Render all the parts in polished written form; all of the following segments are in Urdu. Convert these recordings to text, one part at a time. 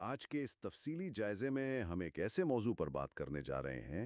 آج کے اس تفصیلی جائزے میں ہم ایک ایسے موضوع پر بات کرنے جا رہے ہیں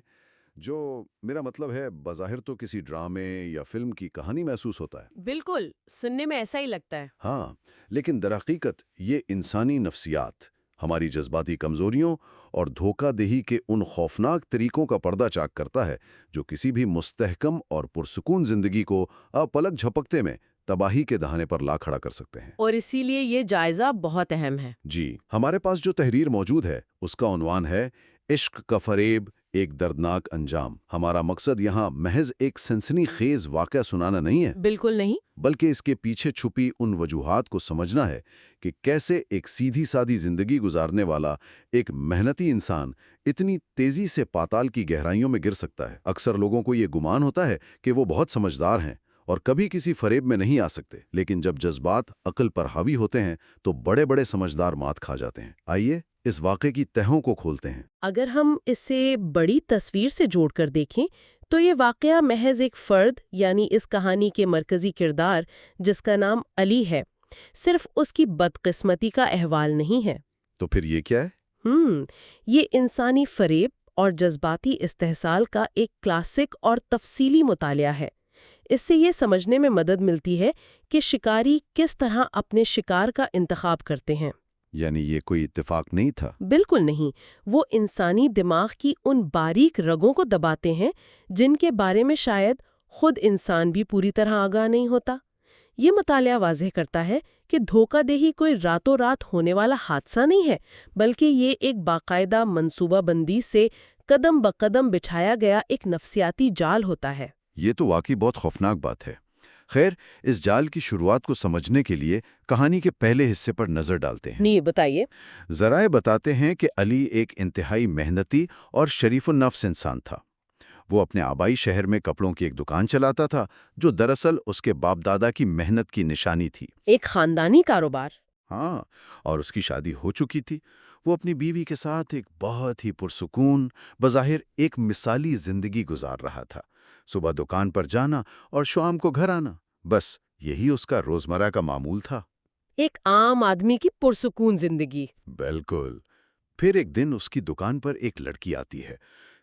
جو میرا مطلب ہے بظاہر تو کسی ڈرامے یا فلم کی کہانی محسوس ہوتا ہے۔ بالکل، سننے میں ایسا ہی لگتا ہے۔ ہاں، لیکن درحقیقت یہ انسانی نفسیات، ہماری جذباتی کمزوریوں اور دھوکہ دہی کے ان خوفناک طریقوں کا پردہ چاک کرتا ہے جو کسی بھی مستحکم اور پرسکون زندگی کو پلک جھپکتے میں تباہی کے دہانے پر لا کھڑا کر سکتے ہیں۔ اور اسی لیے یہ جائزہ بہت اہم ہے۔ جی، ہمارے پاس جو تحریر موجود ہے اس کا عنوان ہے عشق کا فریب، ایک دردناک انجام۔ ہمارا مقصد یہاں محض ایک سنسنی خیز واقعہ سنانا نہیں ہے، بالکل نہیں۔ بلکہ اس کے پیچھے چھپی ان وجوہات کو سمجھنا ہے کہ کیسے ایک سیدھی سادی زندگی گزارنے والا ایک محنتی انسان اتنی تیزی سے پاتال کی گہرائیوں میں گر سکتا ہے۔ اکثر لوگوں کو یہ گمان ہوتا ہے کہ وہ بہت سمجھدار ہیں اور کبھی کسی فریب میں نہیں آ سکتے، لیکن جب جذبات عقل پر حاوی ہوتے ہیں تو بڑے بڑے سمجھدار مات کھا جاتے ہیں۔ آئیے اس واقعے کی تہوں کو کھولتے ہیں۔ اگر ہم اسے بڑی تصویر سے جوڑ کر دیکھیں تو یہ واقعہ محض ایک فرد یعنی اس کہانی کے مرکزی کردار جس کا نام علی ہے، صرف اس کی بدقسمتی کا احوال نہیں ہے۔ تو پھر یہ کیا ہے؟ یہ انسانی فریب اور جذباتی استحصال کا ایک کلاسک اور تفصیلی مطالعہ ہے۔ اس سے یہ سمجھنے میں مدد ملتی ہے کہ شکاری کس طرح اپنے شکار کا انتخاب کرتے ہیں۔ یعنی یہ کوئی اتفاق نہیں تھا؟ بالکل نہیں، وہ انسانی دماغ کی ان باریک رگوں کو دباتے ہیں جن کے بارے میں شاید خود انسان بھی پوری طرح آگاہ نہیں ہوتا۔ یہ مطالعہ واضح کرتا ہے کہ دھوکہ دہی کوئی راتوں رات ہونے والا حادثہ نہیں ہے، بلکہ یہ ایک باقاعدہ منصوبہ بندی سے قدم بقدم بچھایا گیا ایک نفسیاتی جال ہوتا ہے۔ یہ تو واقعی بہت خوفناک بات ہے۔ خیر، اس جال کی شروعات کو سمجھنے کے لیے کہانی کے پہلے حصے پر نظر ڈالتے ہیں۔ نہیں، بتائیے۔ ذرائع بتاتے ہیں کہ علی ایک انتہائی محنتی اور شریف النفس انسان تھا۔ وہ اپنے آبائی شہر میں کپڑوں کی ایک دکان چلاتا تھا جو دراصل اس کے باپ دادا کی محنت کی نشانی تھی۔ ایک خاندانی کاروبار۔ ہاں، اور اس کی شادی ہو چکی تھی۔ وہ اپنی بیوی کے ساتھ ایک بہت ہی پرسکون، بظاہر ایک مثالی زندگی گزار رہا تھا۔ صبح دکان پر جانا اور شام کو گھر آنا، بس یہی اس کا روزمرہ کا معمول تھا۔ ایک عام آدمی کی پرسکون زندگی۔ بالکل۔ پھر ایک دن اس کی دکان پر ایک لڑکی آتی ہے۔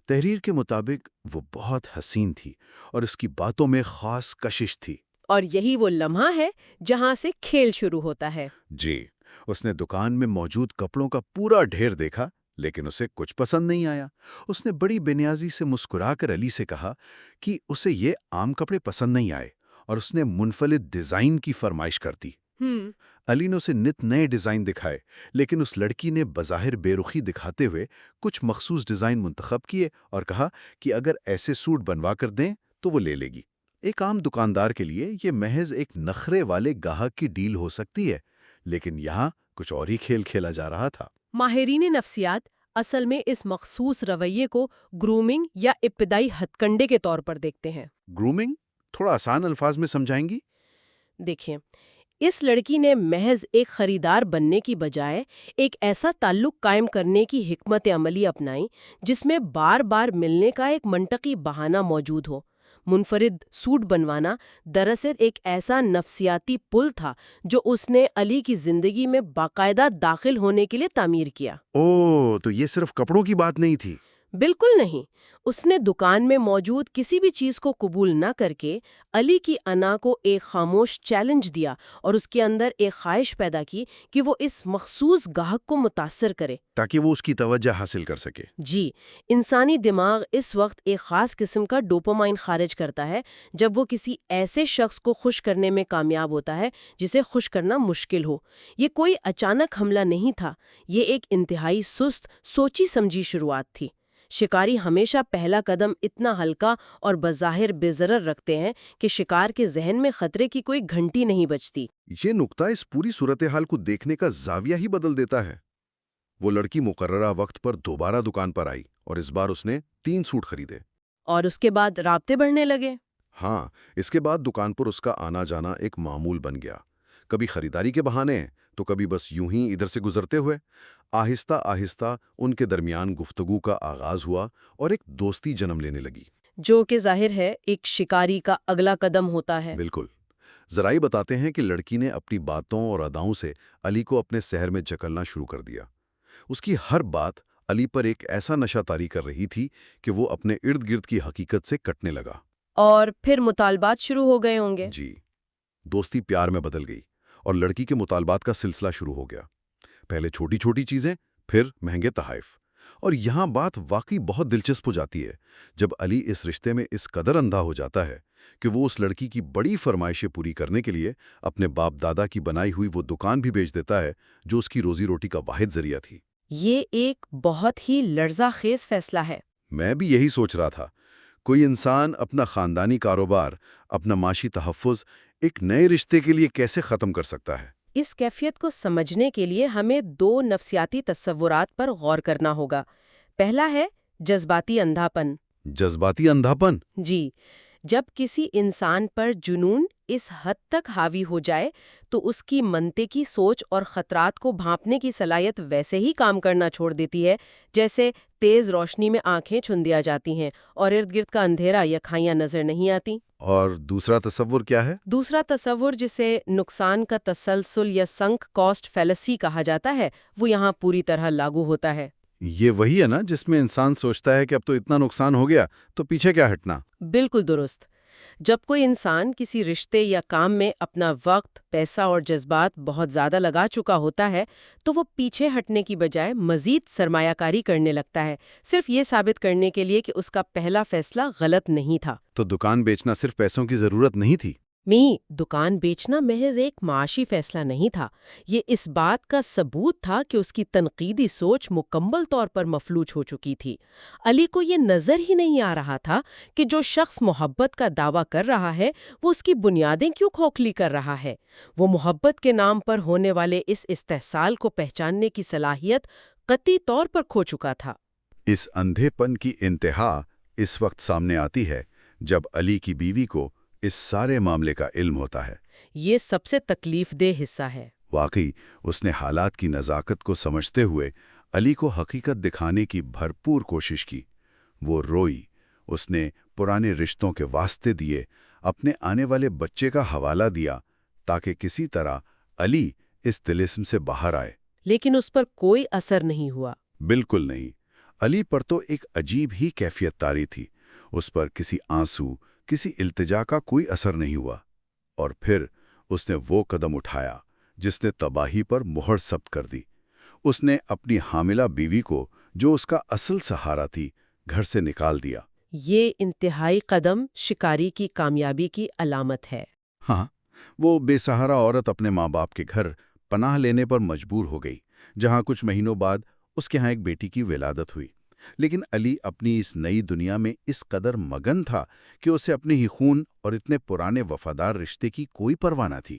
تحریر کے مطابق وہ بہت حسین تھی اور اس کی باتوں میں خاص کشش تھی۔ اور یہی وہ لمحہ ہے جہاں سے کھیل شروع ہوتا ہے۔ جی، اس نے دکان میں موجود کپڑوں کا پورا ڈھیر دیکھا، لیکن اسے کچھ پسند نہیں آیا۔ اس نے بڑی بے نیازی سے مسکرا کر علی سے کہا کہ اسے یہ عام کپڑے پسند نہیں آئے، اور اس نے منفرد ڈیزائن کی فرمائش کر دی۔ علی نے اسے نت نئے ڈیزائن دکھائے، لیکن اس لڑکی نے بظاہر بے رخی دکھاتے ہوئے کچھ مخصوص ڈیزائن منتخب کیے اور کہا کہ اگر ایسے سوٹ بنوا کر دیں تو وہ لے لے گی۔ ایک عام دکاندار کے لیے یہ محض ایک نخرے والے گاہک کی ڈیل ہو سکتی ہے، لیکن یہاں کچھ اور ہی کھیل کھیلا جا رہا تھا۔ ماہرین نفسیات اصل میں اس مخصوص رویے کو گرومنگ یا ابتدائی ہتھ کنڈے کے طور پر دیکھتے ہیں۔ گرومنگ تھوڑا آسان الفاظ میں سمجھائیں گی؟ دیکھیں، اس لڑکی نے محض ایک خریدار بننے کی بجائے ایک ایسا تعلق قائم کرنے کی حکمت عملی اپنائی جس میں بار بار ملنے کا ایک منطقی بہانہ موجود ہو۔ منفرد سوٹ بنوانا دراصل ایک ایسا نفسیاتی پل تھا جو اس نے علی کی زندگی میں باقاعدہ داخل ہونے کے لیے تعمیر کیا۔ اوہ، تو یہ صرف کپڑوں کی بات نہیں تھی؟ بالکل نہیں، اس نے دکان میں موجود کسی بھی چیز کو قبول نہ کر کے علی کی انا کو ایک خاموش چیلنج دیا اور اس کے اندر ایک خواہش پیدا کی کہ وہ اس مخصوص گاہک کو متاثر کرے تاکہ وہ اس کی توجہ حاصل کر سکے۔ جی، انسانی دماغ اس وقت ایک خاص قسم کا ڈوپامائن خارج کرتا ہے جب وہ کسی ایسے شخص کو خوش کرنے میں کامیاب ہوتا ہے جسے خوش کرنا مشکل ہو۔ یہ کوئی اچانک حملہ نہیں تھا، یہ ایک انتہائی سست، سوچی سمجھی شروعات تھی۔ شکاری ہمیشہ پہلا قدم اتنا ہلکا اور بظاہر بے ضرر رکھتے ہیں کہ شکار کے ذہن میں خطرے کی کوئی گھنٹی نہیں بجتی۔ یہ نکتہ اس پوری صورتحال کو دیکھنے کا زاویہ ہی بدل دیتا ہے۔ وہ لڑکی مقررہ وقت پر دوبارہ دکان پر آئی اور اس بار اس نے 3 سوٹ خریدے۔ اور اس کے بعد رابطے بڑھنے لگے۔ ہاں، اس کے بعد دکان پر اس کا آنا جانا ایک معمول بن گیا، کبھی خریداری کے بہانے تو کبھی بس یوں ہی ادھر سے گزرتے ہوئے۔ آہستہ آہستہ ان کے درمیان گفتگو کا آغاز ہوا اور ایک دوستی جنم لینے لگی۔ جو کہ ظاہر ہے ایک شکاری کا اگلا قدم ہوتا ہے۔ بالکل۔ ذرائع بتاتے ہیں کہ لڑکی نے اپنی باتوں اور اداؤں سے علی کو اپنے سحر میں جکلنا شروع کر دیا۔ اس کی ہر بات علی پر ایک ایسا نشہ طاری کر رہی تھی کہ وہ اپنے ارد گرد کی حقیقت سے کٹنے لگا۔ اور پھر مطالبات شروع ہو گئے ہوں گے۔ جی، دوستی پیار میں بدل گئی اور لڑکی کے مطالبات کا سلسلہ شروع ہو گیا۔ پہلے چھوٹی چھوٹی چیزیں، پھر مہنگے تحائف۔ اور یہاں بات واقعی بہت دلچسپ ہو جاتی ہے جب علی اس رشتے میں اس قدر اندھا ہو جاتا ہے کہ وہ اس لڑکی کی بڑی فرمائشیں پوری کرنے کے لیے اپنے باپ دادا کی بنائی ہوئی وہ دکان بھی بیچ دیتا ہے جو اس کی روزی روٹی کا واحد ذریعہ تھی۔ یہ ایک بہت ہی لرزہ خیز فیصلہ ہے۔ میں بھی یہی سوچ رہا تھا، کوئی انسان اپنا خاندانی کاروبار، اپنا معاشی تحفظ ایک نئے رشتے کے لیے کیسے ختم کر سکتا ہے؟ اس کیفیت کو سمجھنے کے لیے ہمیں دو نفسیاتی تصورات پر غور کرنا ہوگا۔ پہلا ہے جذباتی اندھا پن۔ جذباتی اندھا پن؟ جی، جب کسی انسان پر جنون اس حد تک حاوی ہو جائے تو اس کی منطقی سوچ اور خطرات کو بھانپنے کی صلاحیت ویسے ہی کام کرنا چھوڑ دیتی ہے جیسے تیز روشنی میں آنکھیں چندیا جاتی ہیں اور ارد گرد کا اندھیرا یا کھائیاں نظر نہیں آتی۔ اور دوسرا تصور کیا ہے؟ دوسرا تصور، جسے نقصان کا تسلسل یا سنک کاسٹ فیلسی کہا جاتا ہے، وہ یہاں پوری طرح لاگو ہوتا ہے۔ یہ وہی ہے نا جس میں انسان سوچتا ہے کہ اب تو اتنا نقصان ہو گیا تو پیچھے کیا ہٹنا؟ بالکل درست۔ جب کوئی انسان کسی رشتے یا کام میں اپنا وقت، پیسہ اور جذبات بہت زیادہ لگا چکا ہوتا ہے تو وہ پیچھے ہٹنے کی بجائے مزید سرمایہ کاری کرنے لگتا ہے، صرف یہ ثابت کرنے کے لیے کہ اس کا پہلا فیصلہ غلط نہیں تھا۔ تو دکان بیچنا صرف پیسوں کی ضرورت نہیں تھی؟ دکان بیچنا محض ایک معاشی فیصلہ نہیں تھا، یہ اس بات کا ثبوت تھا کہ اس کی تنقیدی سوچ مکمل طور پر مفلوج ہو چکی تھی۔ علی کو یہ نظر ہی نہیں آ رہا تھا کہ جو شخص محبت کا دعویٰ کر رہا ہے وہ اس کی بنیادیں کیوں کھوکھلی کر رہا ہے۔ وہ محبت کے نام پر ہونے والے اس استحصال کو پہچاننے کی صلاحیت قطعی طور پر کھو چکا تھا۔ اس اندھے پن کی انتہا اس وقت سامنے آتی ہے جب علی کی بیوی کو اس سارے معاملے کا علم ہوتا ہے۔ یہ سب سے تکلیف دہ حصہ ہے۔ واقعی اس نے حالات کی نزاکت کو سمجھتے ہوئے علی کو حقیقت دکھانے کی بھرپور کوشش کی۔ وہ روئی، اس نے پرانے رشتوں کے واسطے دیے، اپنے آنے والے بچے کا حوالہ دیا تاکہ کسی طرح علی اس طلسم سے باہر آئے۔ لیکن اس پر کوئی اثر نہیں ہوا۔ بالکل نہیں۔ علی پر تو ایک عجیب ہی کیفیت طاری تھی، اس پر کسی آنسو، کسی التجا کا کوئی اثر نہیں ہوا۔ اور پھر اس نے وہ قدم اٹھایا جس نے تباہی پر مہر ثبت کر دی۔ اس نے اپنی حاملہ بیوی کو، جو اس کا اصل سہارا تھی، گھر سے نکال دیا۔ یہ انتہائی قدم شکاری کی کامیابی کی علامت ہے۔ ہاں، وہ بے سہارا عورت اپنے ماں باپ کے گھر پناہ لینے پر مجبور ہو گئی، جہاں کچھ مہینوں بعد اس کے ہاں ایک بیٹی کی ولادت ہوئی۔ لیکن علی اپنی اس نئی دنیا میں اس قدر مگن تھا کہ اسے اپنے ہی خون اور اتنے پرانے وفادار رشتے کی کوئی پرواہ نہ تھی۔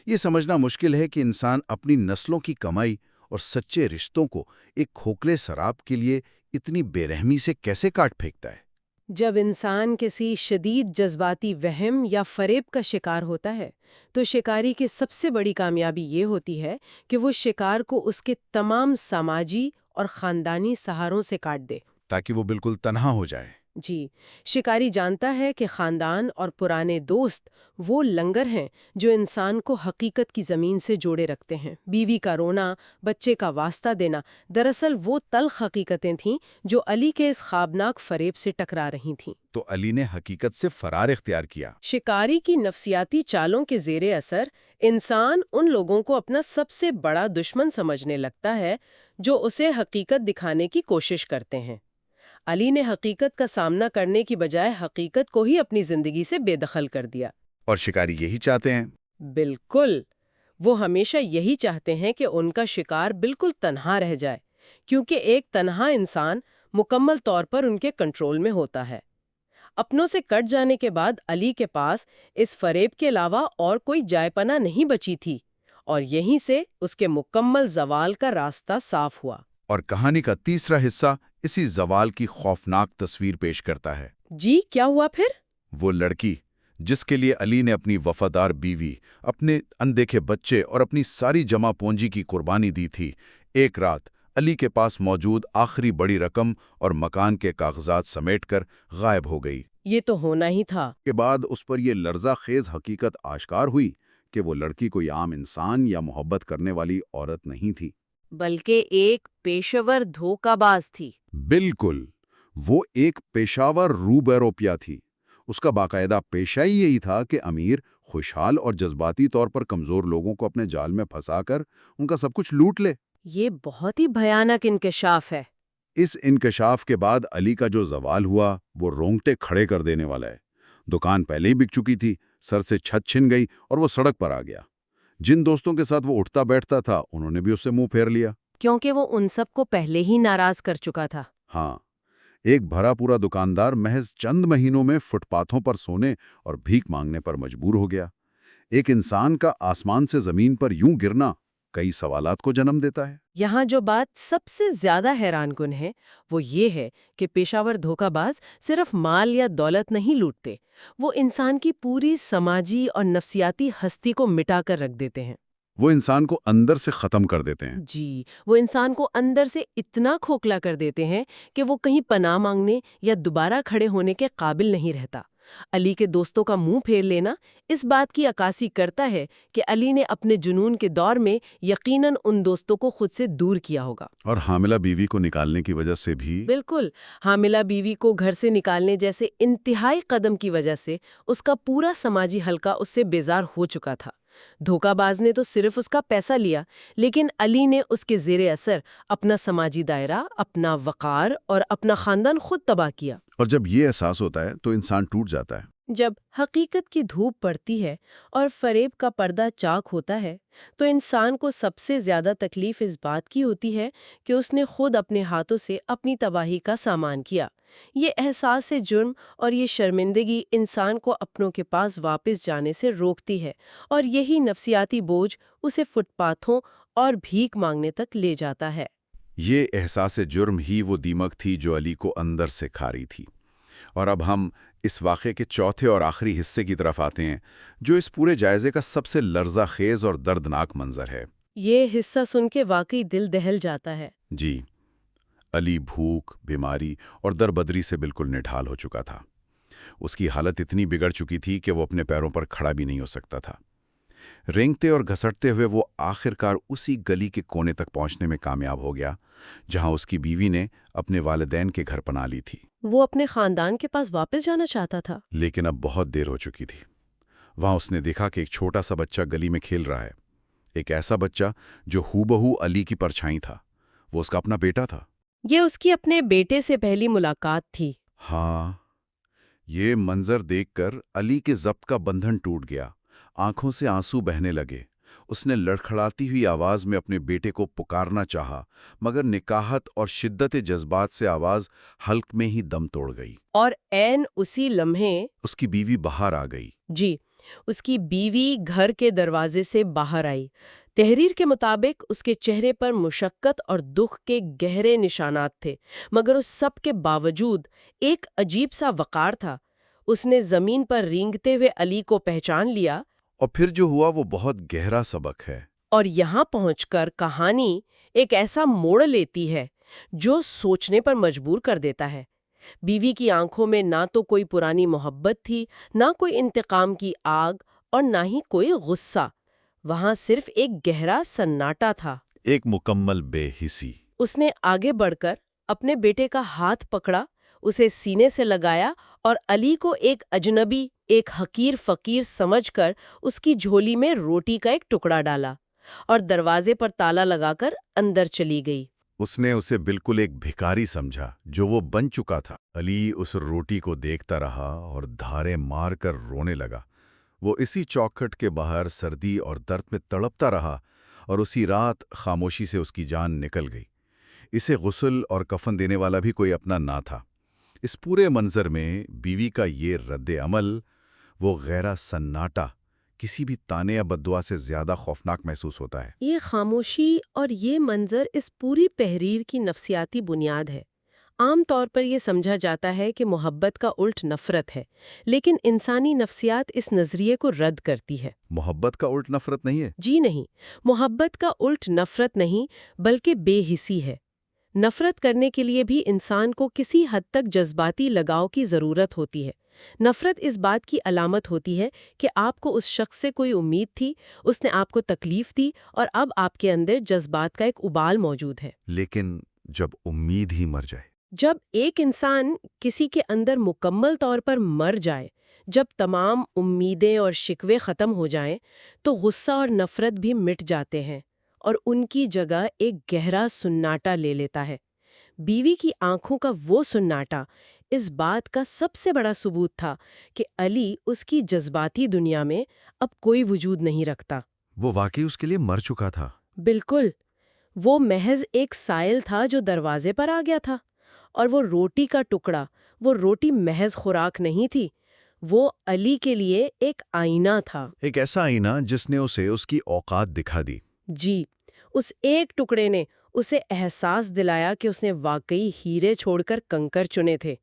یہ سمجھنا مشکل ہے کہ انسان اپنی نسلوں کی کمائی اور سچے رشتوں کو ایک کھوکھلے سراب کے لیے اتنی بے رحمی سے کیسے کاٹ پھینکتا ہے۔ جب انسان کسی شدید جذباتی وہم یا فریب کا شکار ہوتا ہے تو شکاری کی سب سے بڑی کامیابی یہ ہوتی ہے کہ وہ شکار کو اس کے تمام سماجی اور خاندانی سہاروں سے کاٹ دے، تاکہ وہ بالکل تنہا ہو جائے۔ جی، شکاری جانتا ہے کہ خاندان اور پرانے دوست وہ لنگر ہیں جو انسان کو حقیقت کی زمین سے جوڑے رکھتے ہیں۔ بیوی کا رونا، بچے کا واسطہ دینا، دراصل وہ تلخ حقیقتیں تھیں جو علی کے اس خوابناک فریب سے ٹکرا رہی تھیں۔ تو علی نے حقیقت سے فرار اختیار کیا۔ شکاری کی نفسیاتی چالوں کے زیر اثر انسان ان لوگوں کو اپنا سب سے بڑا دشمن سمجھنے لگتا ہے جو اسے حقیقت دکھانے کی کوشش کرتے ہیں۔ علی نے حقیقت کا سامنا کرنے کی بجائے حقیقت کو ہی اپنی زندگی سے بے دخل کر دیا۔ اور شکاری یہی چاہتے ہیں۔ بالکل، وہ ہمیشہ یہی چاہتے ہیں کہ ان کا شکار بالکل تنہا رہ جائے، کیونکہ ایک تنہا انسان مکمل طور پر ان کے کنٹرول میں ہوتا ہے۔ اپنوں سے کٹ جانے کے بعد علی کے پاس اس فریب کے علاوہ اور کوئی جائے پناہ نہیں بچی تھی، اور یہیں سے اس کے مکمل زوال کا راستہ صاف ہوا۔ اور کہانی کا تیسرا حصہ اسی زوال کی خوفناک تصویر پیش کرتا ہے۔ جی، کیا ہوا پھر؟ وہ لڑکی جس کے لیے علی نے اپنی وفادار بیوی، اپنے اندیکھے بچے اور اپنی ساری جمع پونجی کی قربانی دی تھی، ایک رات علی کے پاس موجود آخری بڑی رقم اور مکان کے کاغذات سمیٹ کر غائب ہو گئی۔ یہ تو ہونا ہی تھا۔ کے بعد اس پر یہ لرزہ خیز حقیقت آشکار ہوئی کہ وہ لڑکی کوئی عام انسان یا محبت کرنے والی عورت نہیں تھی۔ بلکہ ایک پیشور دھوکہ باز تھی۔ بالکل، وہ ایک پیشاور روبیروپیا تھی۔ اس کا باقاعدہ پیشہ ہی یہی تھا کہ امیر، خوشحال اور جذباتی طور پر کمزور لوگوں کو اپنے جال میں پھنسا کر ان کا سب کچھ لوٹ لے۔ یہ بہت ہی بھیانک انکشاف ہے۔ اس انکشاف کے بعد علی کا جو زوال ہوا وہ رونگٹے کھڑے کر دینے والا ہے۔ دکان پہلے ہی بک چکی تھی، سر سے چھت چھن گئی اور وہ سڑک پر آ گیا۔ جن دوستوں کے ساتھ وہ اٹھتا بیٹھتا تھا انہوں نے بھی اس سے منہ پھیر لیا۔ کیونکہ وہ ان سب کو پہلے ہی ناراض کر چکا تھا۔ ہاں، ایک بھرا پورا دکاندار محض چند مہینوں میں فٹ پاتھوں پر سونے اور بھیک مانگنے پر مجبور ہو گیا۔ ایک انسان کا آسمان سے زمین پر یوں گرنا کئی سوالات کو جنم دیتا ہے۔ یہاں جو بات سب سے زیادہ حیران کن ہے وہ یہ ہے کہ پیشاور دھوکہ باز صرف مال یا دولت نہیں لوٹتے، وہ انسان کی پوری سماجی اور نفسیاتی ہستی کو مٹا کر رکھ دیتے ہیں۔ وہ انسان کو اندر سے ختم کر دیتے ہیں۔ جی، وہ انسان کو اندر سے اتنا کھوکھلا کر دیتے ہیں کہ وہ کہیں پناہ مانگنے یا دوبارہ کھڑے ہونے کے قابل نہیں رہتا۔ علی کے دوستوں کا منہ پھیر لینا اس بات کی عکاسی کرتا ہے کہ علی نے اپنے جنون کے دور میں یقیناً ان دوستوں کو خود سے دور کیا ہوگا۔ اور حاملہ بیوی کو نکالنے کی وجہ سے بھی۔ بالکل، حاملہ بیوی کو گھر سے نکالنے جیسے انتہائی قدم کی وجہ سے اس کا پورا سماجی حلقہ اس سے بیزار ہو چکا تھا۔ دھوکہ باز نے تو صرف اس کا پیسہ لیا، لیکن علی نے اس کے زیر اثر اپنا سماجی دائرہ، اپنا وقار اور اپنا خاندان خود تباہ کیا۔ اور جب یہ احساس ہوتا ہے تو انسان ٹوٹ جاتا ہے۔ جب حقیقت کی دھوپ پڑتی ہے اور فریب کا پردہ چاک ہوتا ہے تو انسان کو سب سے زیادہ تکلیف اس بات کی ہوتی ہے کہ اس نے خود اپنے ہاتھوں سے اپنی تباہی کا سامان کیا۔ یہ احساس جرم اور یہ شرمندگی انسان کو اپنوں کے پاس واپس جانے سے روکتی ہے، اور یہی نفسیاتی بوجھ اسے فٹ پاتھوں اور بھیک مانگنے تک لے جاتا ہے۔ یہ احساس جرم ہی وہ دیمک تھی جو علی کو اندر سے کھا رہی تھی۔ اور اب ہم اس واقعے کے چوتھے اور آخری حصے کی طرف آتے ہیں، جو اس پورے جائزے کا سب سے لرزہ خیز اور دردناک منظر ہے۔ یہ حصہ سن کے واقعی دل دہل جاتا ہے۔ جی، علی بھوک، بیماری اور دربدری سے بالکل نڈھال ہو چکا تھا۔ اس کی حالت اتنی بگڑ چکی تھی کہ وہ اپنے پیروں پر کھڑا بھی نہیں ہو سکتا تھا۔ رینگتے اور گھسٹتے ہوئے وہ آخرکار اسی گلی کے کونے تک پہنچنے میں کامیاب ہو گیا جہاں اس کی بیوی نے اپنے والدین کے گھر پناہ لی تھی۔ وہ اپنے خاندان کے پاس واپس جانا چاہتا تھا، لیکن اب بہت دیر ہو چکی تھی۔ وہاں اس نے دیکھا کہ ایک چھوٹا سا بچہ گلی میں کھیل رہا ہے، ایک ایسا بچہ جو ہو بہو علی کی پرچھائی تھا۔ وہ اس کا اپنا بیٹا تھا۔ یہ اس کی اپنے بیٹے سے پہلی ملاقات تھی۔ ہاں، یہ منظر دیکھ کر علی کے ضبط کا بندھن ٹوٹ گیا، آنکھوں سے آنسو بہنے لگے۔ اس نے لڑکھڑاتی ہوئی آواز میں اپنے بیٹے کو پکارنا چاہا، مگر نکاہت اور شدت جذبات سے آواز حلق میں ہی دم توڑ گئی۔ اور عین اسی لمحے اس کی بیوی باہر آ گئی۔ جی، اس کی بیوی گھر کے دروازے سے باہر آئی۔ تحریر کے مطابق اس کے چہرے پر مشقت اور دکھ کے گہرے نشانات تھے، مگر اس سب کے باوجود ایک عجیب سا وقار تھا۔ اس نے زمین پر رینگتے ہوئے علی کو پہچان لیا۔ اور پھر جو ہوا وہ بہت گہرا سبق ہے۔ اور یہاں پہنچ کر کہانی ایک ایسا موڑ لیتی ہے جو سوچنے پر مجبور کر دیتا ہے۔ بیوی کی آنکھوں میں نہ تو کوئی پرانی محبت تھی، نہ کوئی انتقام کی آگ، اور نہ ہی کوئی غصہ۔ وہاں صرف ایک گہرا سناٹا تھا، ایک مکمل بے حسی۔ اس نے آگے بڑھ کر اپنے بیٹے کا ہاتھ پکڑا، اسے سینے سے لگایا اور علی کو ایک اجنبی، ایک حقیر فقیر سمجھ کر اس کی جھولی میں روٹی کا ایک ٹکڑا ڈالا اور دروازے پر تالا لگا کر اندر چلی گئی۔ اس نے اسے بالکل ایک بھکاری سمجھا جو وہ بن چکا تھا۔ علی اس روٹی کو دیکھتا رہا اور دھارے مار کر رونے لگا۔ وہ اسی چوکھٹ کے باہر سردی اور درد میں تڑپتا رہا، اور اسی رات خاموشی سے اس کی جان نکل گئی۔ اسے غسل اور کفن دینے والا بھی کوئی اپنا نہ تھا۔ اس پورے منظر میں بیوی کا یہ رد عمل، وہ گہرا سناٹا، کسی بھی طعنے یا بددعا سے زیادہ خوفناک محسوس ہوتا ہے۔ یہ خاموشی اور یہ منظر اس پوری تحریر کی نفسیاتی بنیاد ہے۔ عام طور پر یہ سمجھا جاتا ہے کہ محبت کا الٹ نفرت ہے، لیکن انسانی نفسیات اس نظریے کو رد کرتی ہے۔ محبت کا الٹ نفرت نہیں ہے؟ جی نہیں، محبت کا الٹ نفرت نہیں بلکہ بے حسی ہے۔ نفرت کرنے کے لیے بھی انسان کو کسی حد تک جذباتی لگاؤ کی ضرورت ہوتی ہے، نفرت اس بات کی علامت ہوتی ہے کہ آپ کو اس شخص سے کوئی امید تھی، اس نے آپ کو تکلیف دی اور اب آپ کے اندر جذبات کا ایک ابال موجود ہے۔ لیکن جب امید ہی مر جائے؟ جب ایک انسان کسی کے اندر مکمل طور پر مر جائے، جب تمام امیدیں اور شکوے ختم ہو جائیں، تو غصہ اور نفرت بھی مٹ جاتے ہیں اور ان کی جگہ ایک گہرا سناٹا لے لیتا ہے۔ بیوی کی آنکھوں کا وہ سناٹا اس بات کا سب سے بڑا ثبوت تھا کہ علی اس کی جذباتی دنیا میں اب کوئی وجود نہیں رکھتا۔ وہ واقعی اس کے لیے مر چکا تھا؟ بالکل، وہ محض ایک سائل تھا جو دروازے پر آ گیا تھا، اور وہ روٹی کا ٹکڑا، وہ روٹی محض خوراک نہیں تھی، وہ علی کے لیے ایک آئینہ تھا۔ ایک ایسا آئینہ جس نے اسے اس کی اوقات دکھا دی۔ جی، اس ایک ٹکڑے نے اسے احساس دلایا کہ اس نے واقعی ہیرے چھوڑ کر کنکر چنے تھے۔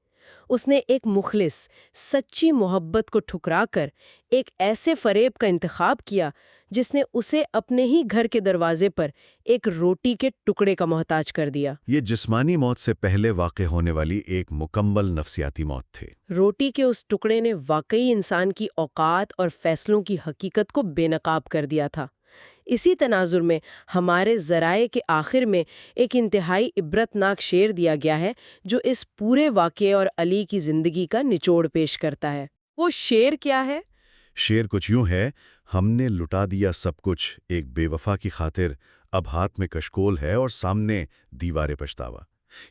اس نے ایک مخلص، سچی محبت کو ٹھکرا کر ایک ایسے فریب کا انتخاب کیا جس نے اسے اپنے ہی گھر کے دروازے پر ایک روٹی کے ٹکڑے کا محتاج کر دیا۔ یہ جسمانی موت سے پہلے واقع ہونے والی ایک مکمل نفسیاتی موت تھی۔ روٹی کے اس ٹکڑے نے واقعی انسان کی اوقات اور فیصلوں کی حقیقت کو بے نقاب کر دیا تھا۔ اسی تناظر میں ہمارے ذرائع کے آخر میں ایک انتہائی عبرتناک شعر دیا گیا ہے جو اس پورے واقعے اور علی کی زندگی کا نچوڑ پیش کرتا ہے۔ وہ شعر کیا ہے؟ شعر کچھ یوں ہے: ہم نے لٹا دیا سب کچھ ایک بے وفا کی خاطر، اب ہاتھ میں کشکول ہے اور سامنے دیوار پچھتاوا۔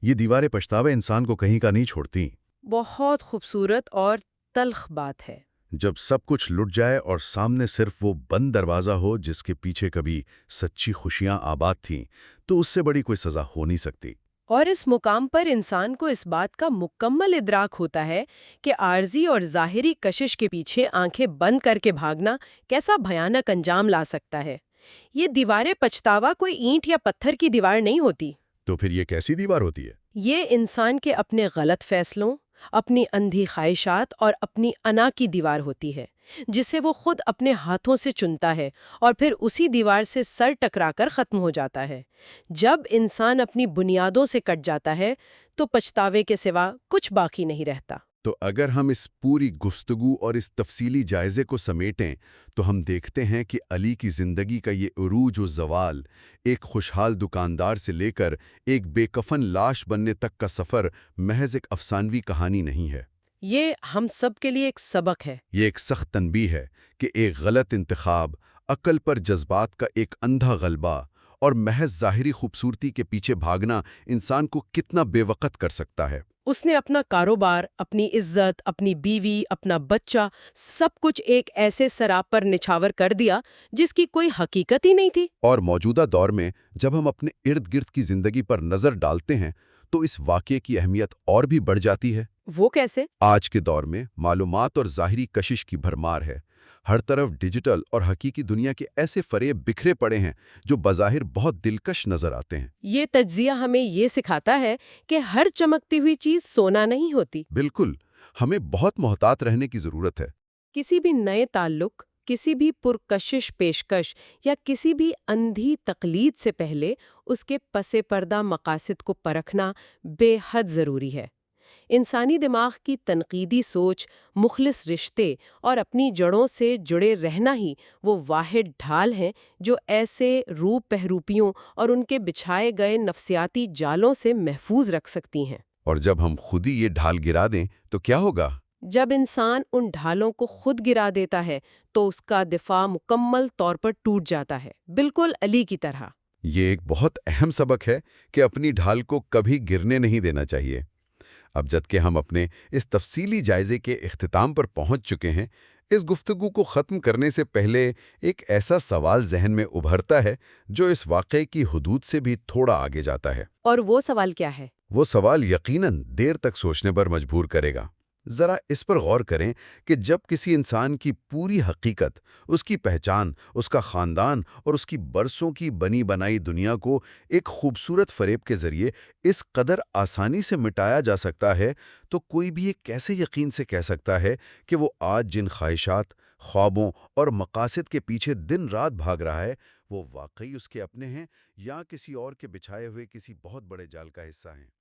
یہ دیوار پچھتاوا انسان کو کہیں کا نہیں چھوڑتی۔ بہت خوبصورت اور تلخ بات ہے۔ جب سب کچھ لٹ جائے اور سامنے صرف وہ بند دروازہ ہو جس کے پیچھے کبھی سچی خوشیاں آباد تھیں، تو اس سے بڑی کوئی سزا ہو نہیں سکتی۔ اور اس مقام پر انسان کو اس بات کا مکمل ادراک ہوتا ہے کہ عارضی اور ظاہری کشش کے پیچھے آنکھیں بند کر کے بھاگنا کیسا بھیانک انجام لا سکتا ہے۔ یہ دیوار پچھتاوا کوئی اینٹ یا پتھر کی دیوار نہیں ہوتی۔ تو پھر یہ کیسی دیوار ہوتی ہے؟ یہ انسان کے اپنے غلط فیصلوں، اپنی اندھی خواہشات اور اپنی انا کی دیوار ہوتی ہے، جسے وہ خود اپنے ہاتھوں سے چنتا ہے اور پھر اسی دیوار سے سر ٹکرا کر ختم ہو جاتا ہے۔ جب انسان اپنی بنیادوں سے کٹ جاتا ہے تو پچھتاوے کے سوا کچھ باقی نہیں رہتا۔ تو اگر ہم اس پوری گفتگو اور اس تفصیلی جائزے کو سمیٹیں تو ہم دیکھتے ہیں کہ علی کی زندگی کا یہ عروج و زوال، ایک خوشحال دکاندار سے لے کر ایک بے کفن لاش بننے تک کا سفر محض ایک افسانوی کہانی نہیں ہے۔ یہ ہم سب کے لیے ایک سبق ہے۔ یہ ایک سخت تنبیہ ہے کہ ایک غلط انتخاب، عقل پر جذبات کا ایک اندھا غلبہ اور محض ظاہری خوبصورتی کے پیچھے بھاگنا انسان کو کتنا بے وقت کر سکتا ہے۔ اس نے اپنا کاروبار، اپنی عزت، اپنی بیوی، اپنا بچہ، سب کچھ ایک ایسے سراب پر نچھاور کر دیا جس کی کوئی حقیقت ہی نہیں تھی۔ اور موجودہ دور میں جب ہم اپنے ارد گرد کی زندگی پر نظر ڈالتے ہیں تو اس واقعے کی اہمیت اور بھی بڑھ جاتی ہے۔ وہ کیسے؟ آج کے دور میں معلومات اور ظاہری کشش کی بھرمار ہے۔ ہر طرف ڈیجیٹل اور حقیقی دنیا کے ایسے فریب بکھرے پڑے ہیں جو بظاہر بہت دلکش نظر آتے ہیں۔ یہ تجزیہ ہمیں یہ سکھاتا ہے کہ ہر چمکتی ہوئی چیز سونا نہیں ہوتی۔ بالکل، ہمیں بہت محتاط رہنے کی ضرورت ہے۔ کسی بھی نئے تعلق، کسی بھی پرکشش پیشکش یا کسی بھی اندھی تقلید سے پہلے اس کے پس پردہ مقاصد کو پرکھنا بے حد ضروری ہے۔ انسانی دماغ کی تنقیدی سوچ، مخلص رشتے اور اپنی جڑوں سے جڑے رہنا ہی وہ واحد ڈھال ہیں جو ایسے روپ پہروپیوں اور ان کے بچھائے گئے نفسیاتی جالوں سے محفوظ رکھ سکتی ہیں۔ اور جب ہم خود ہی یہ ڈھال گرا دیں تو کیا ہوگا؟ جب انسان ان ڈھالوں کو خود گرا دیتا ہے تو اس کا دفاع مکمل طور پر ٹوٹ جاتا ہے، بالکل علی کی طرح۔ یہ ایک بہت اہم سبق ہے کہ اپنی ڈھال کو کبھی گرنے نہیں دینا چاہیے۔ اب جبکہ ہم اپنے اس تفصیلی جائزے کے اختتام پر پہنچ چکے ہیں، اس گفتگو کو ختم کرنے سے پہلے ایک ایسا سوال ذہن میں ابھرتا ہے جو اس واقعے کی حدود سے بھی تھوڑا آگے جاتا ہے۔ اور وہ سوال کیا ہے؟ وہ سوال یقیناً دیر تک سوچنے پر مجبور کرے گا۔ ذرا اس پر غور کریں کہ جب کسی انسان کی پوری حقیقت، اس کی پہچان، اس کا خاندان اور اس کی برسوں کی بنی بنائی دنیا کو ایک خوبصورت فریب کے ذریعے اس قدر آسانی سے مٹایا جا سکتا ہے، تو کوئی بھی یہ کیسے یقین سے کہہ سکتا ہے کہ وہ آج جن خواہشات، خوابوں اور مقاصد کے پیچھے دن رات بھاگ رہا ہے، وہ واقعی اس کے اپنے ہیں یا کسی اور کے بچھائے ہوئے کسی بہت بڑے جال کا حصہ ہیں؟